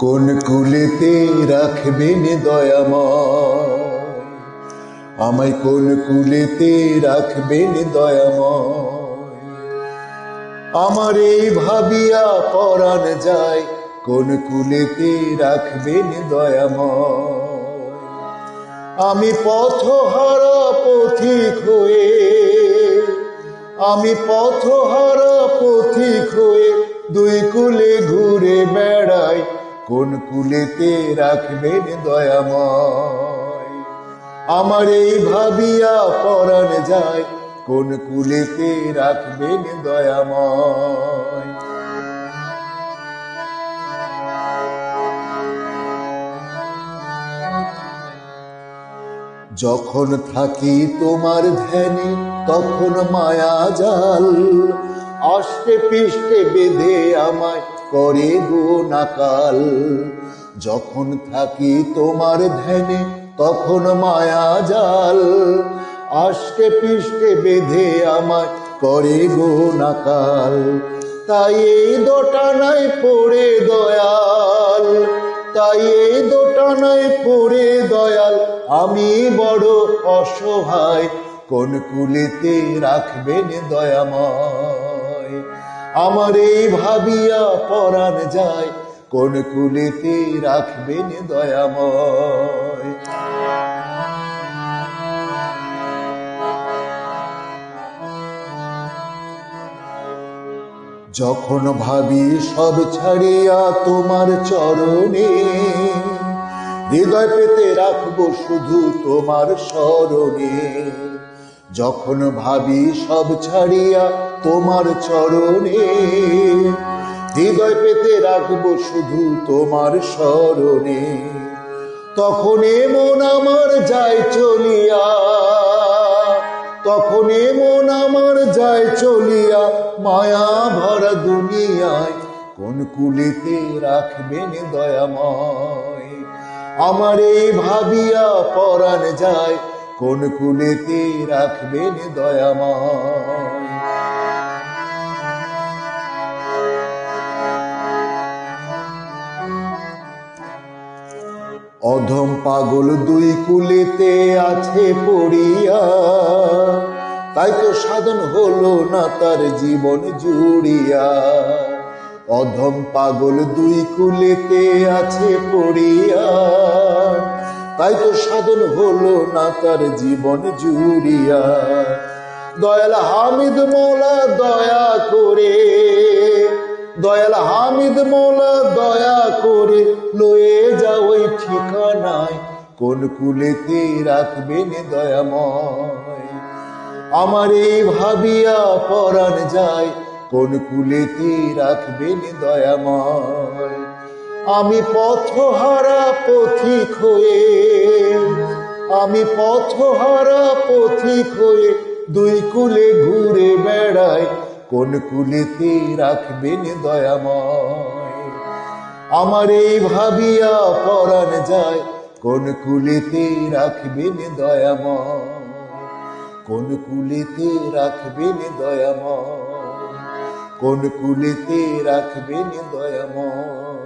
কোন কুলেতে রাখবেন দয়াময়, আমায় কোন কুলেতে রাখবেন দয়াময়। আমার এই ভাবিয়া পরাণ যায়, কোন কুলেতে রাখবেন দয়াময়। আমি পথহারা পথিক হয়ে, আমি পথহারা পথিক হয়ে দুই কুলে ঘুরে বেড়াই, কোন কুলেতে রাখবেন দয়াময়। আমার এই ভাবিয়া পরাণ যায়, কোন কুলেতে রাখবেন দয়াময়। যখন থাকি তোমার ধ্যানে তখন মায়া জাল আষ্টে পৃষ্ঠে বেঁধে আমায় করে গো নাকাল। যখন থাকি তোমার ধ্যানে তখন মায়া জাল আষ্টে পৃষ্ঠে বেঁধে আমায় করে গো নাকাল। তাই এই দোটানায় পড়ে দয়াল, তাই এই দোটানায় পড়ে দয়াল আমি বড় অসহায়, কোন কুলেতে রাখবেন দয়াময়। আমার এই ভাবিয়া পরাণ যায়, কোন কুলেতে রাখবেন দয়াময়। যখন ভাবি সব ছাড়িয়া তোমার চরণে, হৃদয় পেতে রাখবো শুধু তোমার স্মরণে। যখন ভাবি সব ছাড়িয়া তোমার চরণে, হৃদয় পেতে রাখবো শুধু তোমার স্মরণে। তখন মন আমার যায় চলিয়া, তখন মন আমার যায় চলিয়া মায়া ভরা দুনিয়ায়, কোন কুলেতে রাখবেন দয়াময়। আমার এই ভাবিয়া পরাণ যায়, কোন কুলেতে রাখবেন দয়াময়। অধম পাগল দুই কুলেতে আছে পড়িয়া, তাই তো সাধন হলো না তার জীবন জুড়িয়া। অধম পাগল দুই কুলেতে আছে পড়িয়া, তাই তো সাধন হলো না তার জীবন জুড়িয়া। দয়াল হামিদ মৌলা দয়া করে, দয়াল হামিদ মৌলা দয়া করে লয়ে যাও ওই ঠিকানায়, কোন কুলেতে রাখবেন দয়াময়। আমার এই ভাবিয়া পরাণ যায়, কোন কুলেতে রাখবেন দয়াময়। আমি পথহারা পথিক হয়ে, আমি পথহারা পথিক হয়ে দুই কুলে ঘুরে বেড়াই, কোন কুলেতে রাখবেন দয়াময়। আমার এই ভাবিয়া পরাণ যায়, কোন কুলেতে রাখবেন দয়াময়। কোন কুলেতে রাখবেন দয়াময়, কোন কুলেতে রাখবেন দয়াময়।